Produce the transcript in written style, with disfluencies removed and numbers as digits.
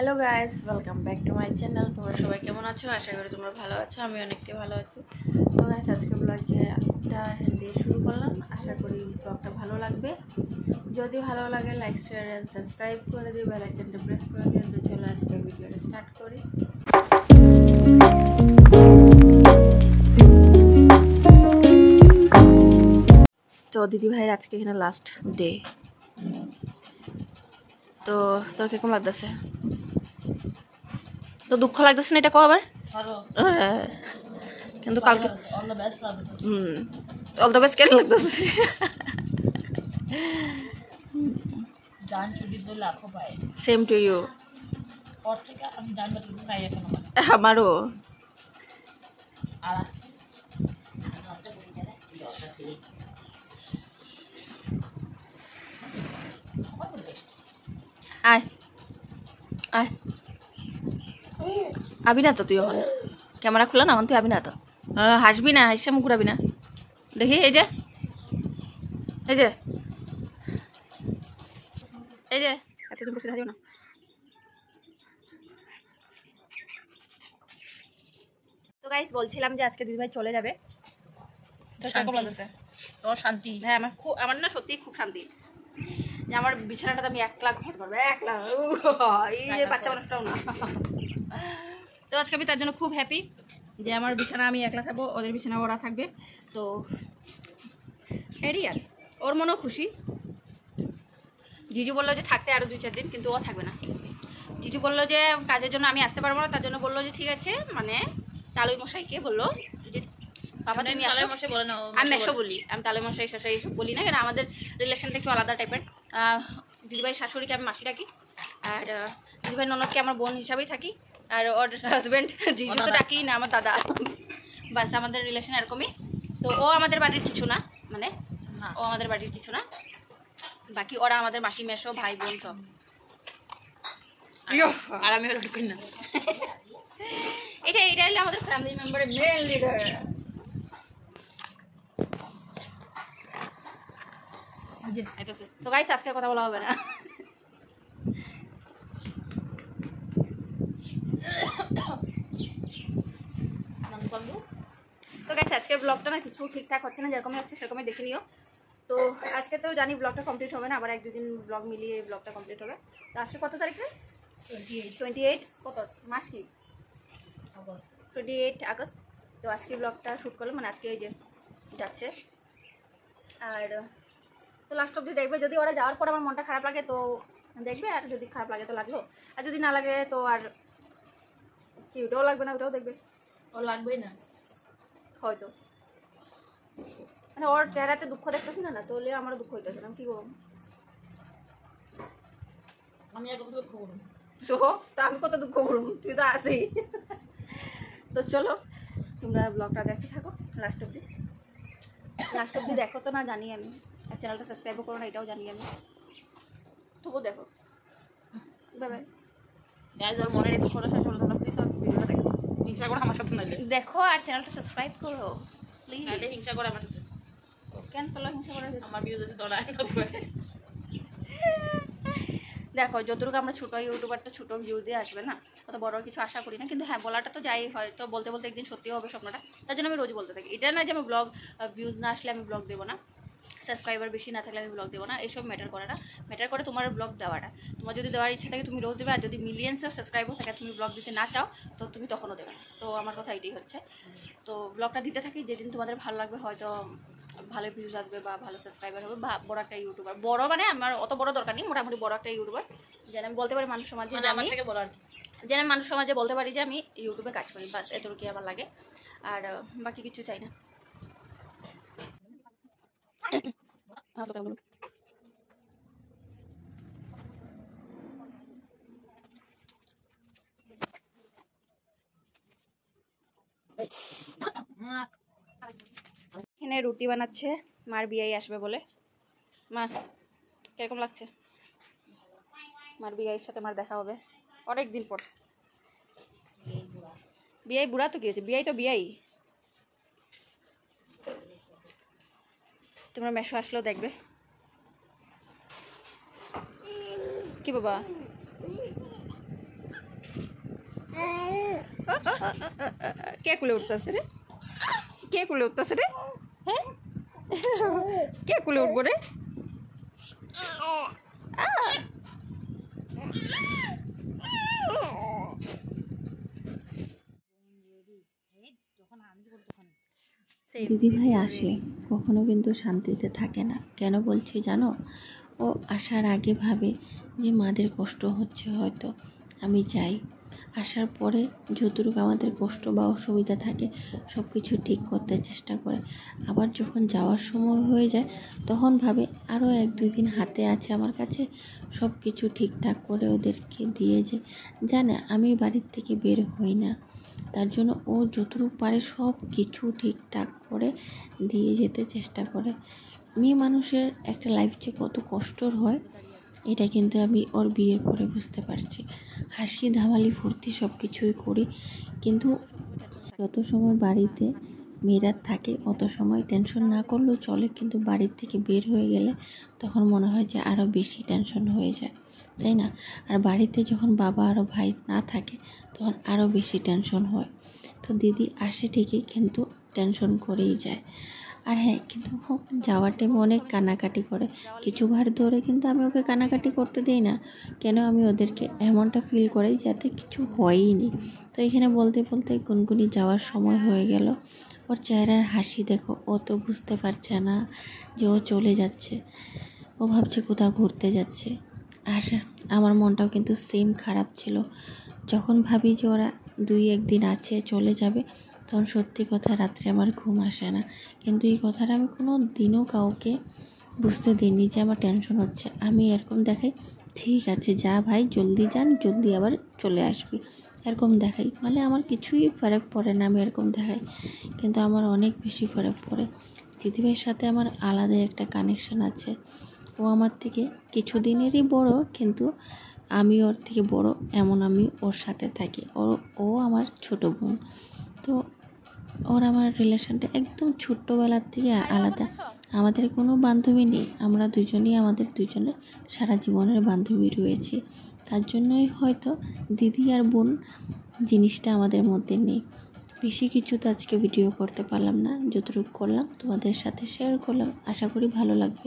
Hello guys, welcome back to my channel. তোমরা সবাই কেমন আছো? আশা করি তোমরা ভালো আছো। আমি অনেকটাই ভালো আছি। তো গাইস, আজকে ব্লগটা দিয়ে শুরু করলাম। আশা করি ব্লগটা ভালো লাগবে। যদি ভালো লাগে লাইক, শেয়ার এন্ড সাবস্ক্রাইব করে দিও, বেল আইকনটা প্রেস করে দিও। তো চলো আজকে ভিডিওটা স্টার্ট করি। তো দিদি ভাইয়ের আজকে এখানে লাস্ট ডে। তো তোর কিরকম লাগতেছে? তো দুঃখ লাগতেছে না এটা কো আবার? কিন্তু কালকে অল দ্য বেস্ট কেন লাগতেছে? জান ছুটি তো লাখো পায়। Same to you. পর থেকে আমি জান বাকি পাই এখন আমারও। আর আয় আয় আবি না তো তুই ওখানে ক্যামেরা খোলা না, তুই আবি না তো, হাসবি না, হাসে মুখ ঘুরাবি না। দেখি এই যে এই যে এই যে এতদিন বসে থাকিও না। তো গাইস, বলছিলাম যে আজকে দিদিভাই চলে যাবে। তো কেমন লাগতেছে? তোর শান্তি। হ্যাঁ, আমার না সত্যিই খুব শান্তি যে আমার বিছানাটাতে আমি একলা ঘুমাতে পারবো, একলা। এই যে বাচ্চা মানুষটাও না। তো আজকে আমি তার জন্য খুব হ্যাপি যে আমার বিছানা আমি একলা থাকবো, ওদের বিছানা ওরা থাকবে। তো এরই আর ওর মনেও খুশি। জিজু বললো যে থাকতে আরও 2-4 দিন, কিন্তু ও থাকবে না। জিজু বললো যে কাজের জন্য আমি আসতে পারবো না, তার জন্য বললো যে ঠিক আছে, মানে তালুই মশাইকে বললো যে বাবা তুমি তালের মশাই বলে না, আমি মেশো বলি, আমি তালুই মশাই শশাই এসব বলি না, কারণ আমাদের রিলেশনটা একটু আলাদা টাইপের। দিদিভাই শাশুড়িকে আমি মাসি ডাকি, আর দিদিভাই ননদকে আমার বোন হিসাবেই থাকি, আর ওর হাজব্যান্ড জিজু তো ডাকি না, আমার দাদা। বাস আমাদের রিলেশন এরকমই। তো ও আমাদের বাড়ির কিছু না, মানে ও আমাদের বাড়ির কিছু না, বাকি ওরা আমাদের মাসি মেশো ভাই বোন সব। আর আমি হলো ঢুকুন না। এটা হলো আমাদের ফ্যামিলি মেম্বারের মেন লিডার। তো গাইস, আজকে কথা বলা হবে না। তো গাইস, আজকের ব্লগটা না কিছু ঠিকঠাক হচ্ছে না, যেরকমই হচ্ছে সেরকমই দেখে নিও। তো আজকে তো জানি ব্লগটা কমপ্লিট হবে না, আবার 1-2 দিন ব্লগ মিলিয়ে ব্লগটা কমপ্লিট হবে। তো আজকে কত তারিখে? 28 কত মাস কি? 28 আগস্ট। তো আজকে ব্লগটা শ্যুট করলাম, মানে আজকে এই যে যাচ্ছে। আর তো লাস্ট অব্দি দেখবে, যদি ওরা যাওয়ার পর আমার মনটা খারাপ লাগে তো দেখবে, আর যদি খারাপ লাগে তো লাগলো, আর যদি না লাগে তো আর কি, ওটাও লাগবে না, ওটাও দেখবে। ও লাগবেই না হয়তো, মানে ওর চেহারাতে দুঃখ দেখতেছি না, না তোলে আমারও দুঃখ হইতেছে না, কি করবো? আমি আর কত দুঃখ করবো? তো আমি কত দুঃখ করবো, তুই তো আসি। তো চলো তোমরা ব্লগটা দেখতে থাকো লাস্ট অব্দি দেখো তো না জানি আমি, আর চ্যানেলটা সাবস্ক্রাইবও করো না এটাও জানি আমি, তবুও দেখো। বাই। গাইস, ওর মনের এই দুঃখটা শেষ হলো, তোমরা প্লিজ ওর ভিডিওটা দেখো। হিংসা করে আমার সাথে নাইলে দেখো আর চ্যানেলটা সাবস্ক্রাইব করো প্লিজ। নাইলে হিংসা করে আমার সাথে। কেন তোলা হিংসা করা? আমার ভিউজ আছে তোরা দেখো, যতটুকু আমরা ছোটো ইউটিউবারটা ছোটো ভিউ দিয়ে আসবে না, অত বড় কিছু আশা করি না, কিন্তু হ্যাঁ বলাটা তো যাই, হয়তো বলতে বলতে একদিন সত্যিও হবে স্বপ্নটা, তার জন্য আমি রোজ বলতে থাকি। এটা না যে আমি ব্লগ ভিউজ না আসলে আমি ব্লগ দেবো না, সাবস্ক্রাইবার বেশি না থাকলে আমি ব্লগ দেবো না, এইসব ম্যাটার করে না। ম্যাটার করে তোমার ব্লগ দেওয়াটা। তোমার যদি দেওয়ার ইচ্ছা থাকে তুমি রোজ দেবে, আর যদি মিলিয়ন্সের সাবস্ক্রাইবার থাকে তুমি ব্লগ দিতে না চাও তো তুমি তখনও দেবে না। তো আমার কথা এটাই হচ্ছে। তো ব্লগটা দিতে থাকি, যেদিন তোমাদের ভালো লাগবে, হয়তো ভালো ভিউজ আসবে বা ভালো সাবস্ক্রাইবার হবে বা বড় একটা ইউটিউবার, বড় মানে আমার অত বড় দরকার নেই, মোটামুটি বড় একটা ইউটিউবার যেন আমি বলতে পারি মানুষ সমাজে, মানে আমার থেকে বলো আর কি, যেন আমি মানুষ সমাজে বলতে পারি যে আমি ইউটিউবে কাজ করি, বাস এতটুকুই আমার লাগে, আর বাকি কিছু চাই না। এখানে রুটি বানাচ্ছে, মার বিয়াই আসবে বলে। মা কিরকম লাগছে? মার বিয়াইয়ের সাথে মার দেখা হবে অনেক দিন পর। বিয়াই বুড়া তো কি হয়েছে, বিয়াই তো বিয়াই। তোমরা মেশো আসলেও দেখবে। কি বাবা? কে কুলে উঠতেছে রে, কে কুলে উঠতেছে রে, হ্যাঁ কে কুলে উঠবো রে? দিদি ভাই আসে কখনো কিন্তু শান্তিতে থাকে না। কেন বলছি জানো? ও আসার আগে ভাবে যে মাদের কষ্ট হচ্ছে, হয়তো আমি যাই, আসার পরে যতটুকু আমাদের কষ্ট বা অসুবিধা থাকে সব কিছু ঠিক করতে চেষ্টা করে। আবার যখন যাওয়ার সময় হয়ে যায় তখন ভাবে আরও 1-2 দিন হাতে আছে আমার কাছে, সব কিছু ঠিকঠাক করে ওদেরকে দিয়ে যে জানে আমি বাড়ির থেকে বের হই না, তার জন্য ও যতটুকু পারে সব কিছু ঠিকঠাক করে দিয়ে যেতে চেষ্টা করে। মেয়ে মানুষের একটা লাইফ যে কত কষ্টর হয় এটা কিন্তু আমি ওর বিয়ের পরে বুঝতে পারছি। হাসি ধামালি ফুর্তি সব কিছুই করি, কিন্তু যত সময় বাড়িতে মেয়েরা থাকে অত সময় টেনশন না করলেও চলে, কিন্তু বাড়ির থেকে বের হয়ে গেলে তখন মনে হয় যে আরও বেশি টেনশন হয়ে যায়, তাই না? আর বাড়িতে যখন বাবা আরও ভাই না থাকে তখন আরও বেশি টেনশন হয়। তো দিদি আসে ঠিকই, কিন্তু টেনশন করেই যায়। আর হ্যাঁ, কিন্তু যাওয়ার টাইমে অনেক কান্নাকাটি করে। কিছু বার ধরে কিন্তু আমি ওকে কান্নাকাটি করতে দিই না, কেন আমি ওদেরকে এমনটা ফিল করাই যাতে কিছু হয়ই নি। তো এখানে বলতে বলতে গুনগুনি যাওয়ার সময় হয়ে গেল। ওর চেহারার হাসি দেখো, ও তো বুঝতে পারছে না যে ও চলে যাচ্ছে, ও ভাবছে কোথাও ঘুরতে যাচ্ছে। আর আমার মনটাও কিন্তু সেম খারাপ ছিল। যখন ভাবি যে ওরা 2-1 দিন আছে চলে যাবে, তখন সত্যি কথা রাত্রে আমার ঘুম আসে না। কিন্তু এই কথাটা আমি কোনো দিনও কাউকে বুঝতে দিইনি যে আমার টেনশন হচ্ছে। আমি এরকম দেখাই, ঠিক আছে যা ভাই, জলদি যান, জলদি আবার চলে আসবি, এরকম দেখাই। মানে আমার কিছুই ফারাক পড়ে না, আমি এরকম দেখাই। কিন্তু আমার অনেক বেশি ফারাক পড়ে। দিদিভাইয়ের সাথে আমার আলাদা একটা কানেকশন আছে। ও আমার থেকে কিছুদিনেরই বড়, কিন্তু আমি ওর থেকে বড় এমন আমি ওর সাথে থাকি। ও আমার ছোট বোন। তো ওর আমার রিলেশনটা একদম ছোট্টবেলার থেকে আলাদা। আমাদের কোনো বান্ধবী নেই, আমরা দুজনেই আমাদের দুজনের সারা জীবনের বান্ধবী রয়েছে। তার জন্যই হয়তো দিদি আর বোন জিনিসটা আমাদের মধ্যে নেই। বেশি কিছু তো আজকে ভিডিও করতে পারলাম না, যতটুকু করলাম তোমাদের সাথে শেয়ার করলাম। আশা করি ভালো লাগবে।